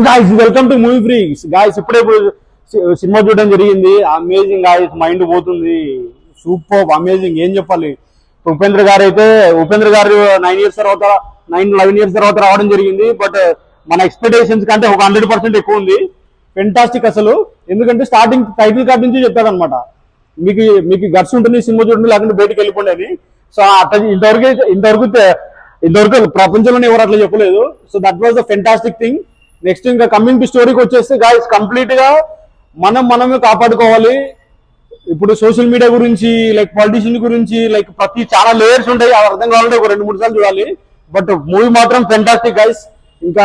Guys welcome to movie freaks guys ఇప్పుడే cinema చూడడం జరిగింది. అమేజింగ్ గాయ్స్, మైండ్ పోతుంది. సూపర్ అమేజింగ్, ఏం చెప్పాలి. ఉపేంద్ర గారు 11 years తర్వాత రావడం జరిగింది. బట్ మన ఎక్స్పెక్టేషన్స్ కంటే ఒక 100% ఎక్కువ ఉంది. ఫెంటాస్టిక్ అసలు. ఎందుకంటే స్టార్టింగ్ టైటిల్ కార్డ్ నుంచి చెప్పారనమాట, మీకు గట్స్ ఉంటుంది సినిమా చూడండి, లేకుంటే బయటకు వెళ్ళిపోండి అని. సో ఇంతవరకు ప్రపంచంలోనే ఎవరు అట్లా చెప్పలేదు. So that was the fantastic thing. Next ఇంకా కమింగ్ టు స్టోరీకి వచ్చేస్తే గాయస్, కంప్లీట్ గా మనమే కాపాడుకోవాలి. ఇప్పుడు సోషల్ మీడియా గురించి, లైక్ పాలిటిషియన్ గురించి, లైక్ ప్రతి చాలా లేయర్స్ ఉంటాయి. అది అర్థం కావాలంటే ఒక 2-3 సార్లు చూడాలి. బట్ మూవీ మాత్రం ఫెంటాస్టిక్ గైస్. ఇంకా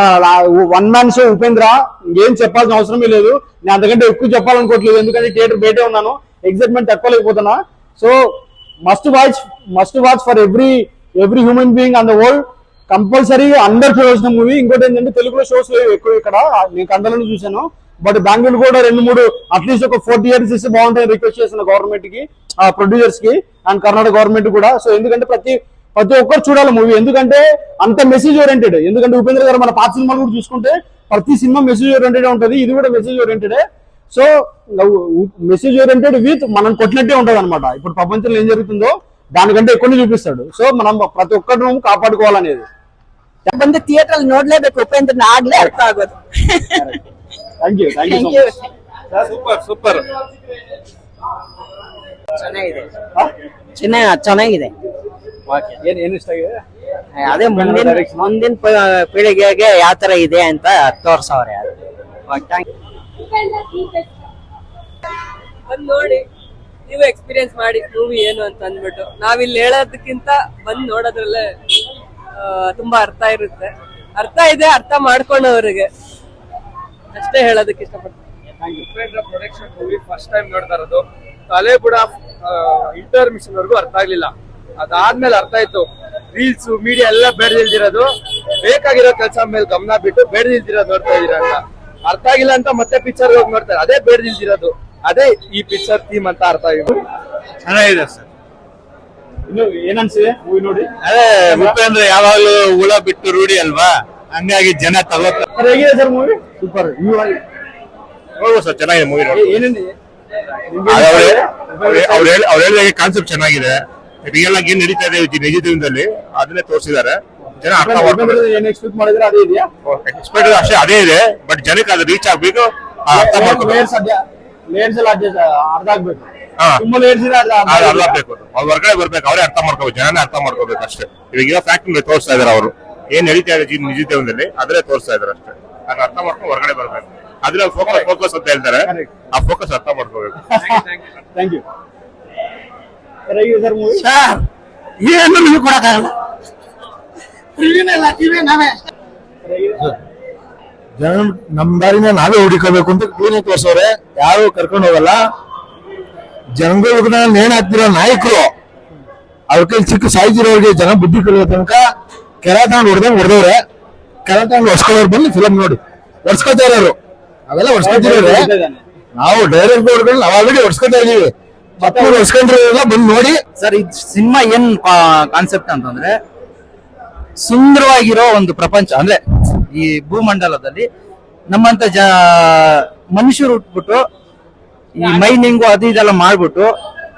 వన్ మ్యాన్ షో ఉపేంద్ర, ఇంకేం చెప్పాల్సిన అవసరమే లేదు. నేను అంతకంటే ఎక్కువ చెప్పాలనుకోవట్లేదు, ఎందుకంటే థియేటర్ బయటే ఉన్నాను, ఎగ్జైట్మెంట్ తక్కువలేకపోతున్నా. So must watch for every human being on the world. Compulsory అందరు చూడాల్సిన మూవీ. ఇంకోటి ఏంటంటే, తెలుగులో షోస్ లేవు ఎక్కువ ఇక్కడ, నేను కండలను చూశాను. బట్ బెంగళూరు కూడా 2-3 అట్లీస్ట్ ఒక 4 years ఇస్తే బాగుంటాయి రిక్వెస్ట్ చేసిన గవర్నమెంట్ కి, ప్రొడ్యూసర్స్ కి అండ్ కర్ణాటక గవర్నమెంట్ కూడా. సో ఎందుకంటే ప్రతి ఒక్కరు చూడాలి మూవీ, ఎందుకంటే అంత మెసేజ్ ఓరియంటెడ్. ఎందుకంటే ఉపేంద్ర గారు మన పాత సినిమాలు కూడా చూసుకుంటే ప్రతి సినిమా మెసేజ్ ఓరియంటెడ్ ఉంటుంది, ఇది కూడా message oriented. So message oriented with మనం కొట్టినట్టే ఉంటది అనమాట. ఇప్పుడు ప్రపంచంలో ఏం జరుగుతుందో దానికంటే ఎక్కువ చూపిస్తాడు. సో మనం ప్రతి ఒక్కరు కాపాడుకోవాలనేది. ಬಂದು ಥಿಯೇಟರ್ ಅಲ್ಲಿ ನೋಡ್ಲೇಬೇಕು ಉಪೇಂದ್ರನ, ಆಗ್ಲೇ ಅರ್ಥ ಆಗೋದು. ಥ್ಯಾಂಕ್ ಯು ಸೂಪರ್ ಚೆನ್ನಾಗಿದೆ. ಏನು ಇಷ್ಟ ಆಗಿದೆ? ಅದೇ ಮುಂದಿನ ಪೀಳಿಗೆಗೆ ಯಾವ ತರ ಇದೆ ಅಂತ ತೋರ್ಸವ್ರೆ. ಬಂದ್ ನೋಡಿ ನೀವು ಎಕ್ಸ್ಪೀರಿಯನ್ಸ್ ಮಾಡಿ ಮೂವಿ ಏನು ಅಂತ ಅಂದ್ಬಿಟ್ಟು, ನಾವಿಲ್ಲಿ ಹೇಳೋದಕ್ಕಿಂತ ಬಂದ್ ನೋಡೋದ್ರಲ್ಲೇ ತುಂಬಾ ಅರ್ಥ ಇರುತ್ತೆ. ಅರ್ಥ ಮಾಡ್ಕೊಂಡವ್ರಿಗೆ ಅಷ್ಟೇ ಹೇಳೋದಕ್ಕೆ ಇಷ್ಟಪಡ್ತೀನಿ. Upendra production movie first time ನೋಡ್ತಾ ಇರೋದು. ತಲೆಬುಡ ಇಂಟರ್ಮಿಷನ್ ವರ್ಗೂ ಅರ್ಥ ಆಗ್ಲಿಲ್ಲ, ಅದಾದ್ಮೇಲೆ ಅರ್ಥ ಆಯ್ತು. ರೀಲ್ಸ್ ಮೀಡಿಯಾ ಎಲ್ಲ ಬೇಡದಿಲ್ದಿರೋದು, ಬೇಕಾಗಿರೋ ಕೆಲಸ ಮೇಲೆ ಗಮನ ಬಿಟ್ಟು ಬೇಡದಿಲ್ದಿರೋದು ನೋಡ್ತಾ ಇದೀರ ಅಂತ. ಅರ್ಥ ಆಗಿಲ್ಲ ಅಂತ ಮತ್ತೆ ಪಿಕ್ಚರ್ ಹೋಗಿ ನೋಡ್ತಾರೆ, ಅದೇ ಬೇಡದಿಲ್ದಿರೋದು, ಅದೇ ಈ ಪಿಕ್ಚರ್ ಥೀಮ್ ಅಂತ ಅರ್ಥ ಆಗಿದೆ. ಚೆನ್ನಾಗಿದೆ ಸರ್. ಇನ್ನು ಏನನ್ಸಿದೆ ಮೂವಿ ನೋಡಿ? ಅದೇ ಉಪೇಂದ್ರ ಯಾವಾಗ್ಲೂ ಹುಳ ಬಿಟ್ಟು ರೂಢಿ ಅಲ್ವಾ, ಹಂಗಾಗಿ ಜನ ತಗೋತಾರೆ. ಹೇಗಿದೆ ಸರ್ ಮೂವಿ? ಸೂಪರ್. ನೋಡ್ಬೋದು ಸರ್, ಚೆನ್ನಾಗಿದೆ ಮೂವಿ. ಅವ್ರು ಹೇಳಿದ ಕಾನ್ಸೆಪ್ಟ್ ಚೆನ್ನಾಗಿದೆ. ರಿಯಲ್ ಆಗಿ ಏನ್ ನಡೀತಾ ಇದೆ ನಿಜ ಜೀವನದಲ್ಲಿ ಅದನ್ನೇ ತೋರಿಸಿದ್ದಾರೆ. ಜನ ಅರ್ಥ ಏನ್ ಎಕ್ಸ್ಪೆಕ್ಟ್ ಮಾಡಿದ್ರೆ ಅದೇ ಇದೆಯಾ? ಎಕ್ಸ್ಪೆಕ್ಟ್ ಅಷ್ಟೇ ಅದೇ ಇದೆ, ಬಟ್ ಜನಕ್ಕೆ ಅದು ರೀಚ್ ಆಗ್ಬೇಕು, ಅರ್ಥ ಮಾಡ್ಕೋಬೇಕು. ಲೇಯರ್ಸ್ ಎಲ್ಲ ಅರ್ಧ ಆಗ್ಬೇಕು, ತುಂಬಾ ಲೇಯರ್ಸ್ ಇದೆ, ಅರ್ಧ ಆಗ್ಬೇಕು. ಅವ್ರ ಹೊರಗಡೆ ಬರ್ಬೇಕು, ಅವರೇ ಅರ್ಥ ಮಾಡ್ಕೋಬೇಕು, ಜನನೇ ಅರ್ಥ ಮಾಡ್ಕೋಬೇಕು ಅಷ್ಟೇ. ಇವಾಗ ಫ್ಯಾಕ್ಟ್ ತೋರಿಸ್ತಾ ಇದಾರೆ ಅವರು, ಏನ್ ನಡೀತಾ ಇದೆ ನಿಜ ಜೀವನದಲ್ಲಿ ಅದೇ ತೋರಿಸ್ತಾ ಇದಾರೆ ಅಷ್ಟೇ. ಅದನ್ನ ಅರ್ಥ ಮಾಡ್ಕೊಂಡು ಹೊರಗಡೆ ಬರ್ಬೇಕು. ಅದ್ರ ಫೋಕಸ್ ಅಂತ ಹೇಳ್ತಾರೆ, ಆ ಫೋಕಸ್ ಅರ್ಥ ಮಾಡ್ಕೋಬೇಕು. Thank you sir. ಮೂವಿ ಏನು ನಿಮಗೆ ಕೊಡಕ್ಕಾಗಲ್ಲ, ಜನ ನಮ್ ದಾರಿನ ನಾವೇ ಹುಡುಕಬೇಕು ಅಂತ ಕ್ಲೀನ್ ತೋರ್ಸವ್ರೆ. ಯಾರು ಕರ್ಕೊಂಡು ಹೋಗಲ್ಲ. ಜನಗಳ ನೇಣು ಹಾಕ್ತಿರೋ ನಾಯಕರು ಅವ್ರ ಕೈ ಚಿಕ್ಕ ಸಾಯ್ತಿರೋರಿಗೆ ಜನ ಬುದ್ಧಿ ಕಲಿಯೋ ತನಕ ಕೆರೆ ತಗೊಂಡು ಹೊಡೆದವ್ರೆ. ಕೆರೆ ತಗೊಂಡು ಹೊಡ್ಸ್ಕೊಳ್ಳೋರು ಬಂದು ಫಿಲಮ್ ನೋಡಿ ಹೊಡ್ಸ್ಕೊತಾ ಇರೋರು, ಅವೆಲ್ಲ ಹೊಡ್ಸ್ಕೊತಿರೋರೆ. ನಾವು ಡೈರೆಕ್ಟ್ ಹೊಡ್ಕೊಂಡು ನಾವು ಆಲ್ರೆಡಿ ಹೊಡ್ಸ್ಕೊತಾ ಇದೀವಿ, ಮಕ್ಕಳು ಹೊಡ್ಸ್ಕೊಂಡಿರೋರೆಲ್ಲ ಬಂದು ನೋಡಿ. ಸರ್, ಈ ಸಿನಿಮಾ ಏನ್ ಕಾನ್ಸೆಪ್ಟ್ ಅಂತಂದ್ರೆ, ಸುಂದರವಾಗಿರೋ ಒಂದು ಪ್ರಪಂಚ ಅಂದ್ರೆ ಈ ಭೂಮಂಡಲದಲ್ಲಿ ನಮ್ಮಂತ ಮನುಷ್ಯರು ಹುಟ್ಬಿಟ್ಟು ಈ ಮೈನಿಂಗು ಅದು ಇದೆಲ್ಲ ಮಾಡ್ಬಿಟ್ಟು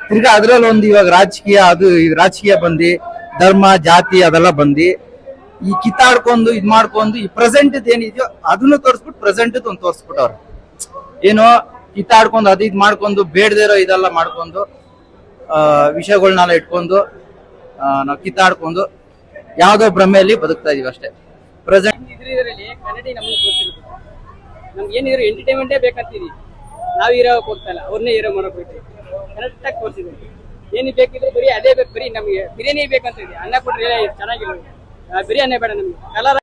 ತಿರ್ಗಾ ಅದ್ರಲ್ಲಿ ಒಂದು ಇವಾಗ ರಾಜಕೀಯ ಬಂದು ಧರ್ಮ ಜಾತಿ ಅದೆಲ್ಲ ಬಂದು ಈ ಕಿತ್ತಾಡ್ಕೊಂಡು ಇದ್ ಮಾಡ್ಕೊಂಡು ಈ ಪ್ರೆಸೆಂಟ್ ಏನಿದೆಯೋ ಅದನ್ನು ತೋರಿಸ್ಬಿಟ್ಟು ಪ್ರೆಸೆಂಟ್ ಒಂದು ತೋರಿಸ್ಬಿಟ್ಟವ್ರು. ಏನೋ ಕಿತ್ತಾಡ್ಕೊಂಡು ಅದು ಇದ್ ಮಾಡ್ಕೊಂಡು ಬೇಡದಿರೋ ಇದೆಲ್ಲ ಮಾಡ್ಕೊಂಡು ವಿಷಯಗಳನ್ನೆಲ್ಲ ಇಟ್ಕೊಂಡು ನಾವು ಕಿತ್ತಾಡ್ಕೊಂಡು ಯಾವ್ದೋ ಭ್ರಮೆಯಲ್ಲಿ ಬದುಕ್ತಾ ಇದೀವಿ ಅಷ್ಟೇ. ಪ್ರೆಸೆಂಟ್ ಕನ್ನಡಿ ನಮಗೆ ಗೊತ್ತಿರುತ್ತೆ, ನಮ್ಗೆ ಏನಿದ್ರು ಎಂಟರ್ಟೈನ್ಮೆಂಟೇ ಬೇಕಂತೀವಿ. ನಾವ್ ಹೀರೋ ಹೋಗ್ತಲ್ಲ, ಅವ್ರನ್ನೇ ಹೀರೋ ಮಾಡಕ್ ಹೋಗ್ತೀವಿ. ಕರೆಕ್ಟ್ ಆಗಿ ತೋರಿಸಿದ್ವಿ. ಏನ್ ಬೇಕಿದ್ರೆ ಬರೀ ಅದೇ ಬೇಕು, ಬರೀ ನಮ್ಗೆ ಬಿರಿಯಾನಿ ಬೇಕಂತ ಇದೆ. ಅನ್ನ ಕೊಟ್ರೆ ಚೆನ್ನಾಗಿಲ್ಲ, ಬಿರಿಯಾನಿ ಬೇಡ ನಮ್ಗೆ. ಕಲರ್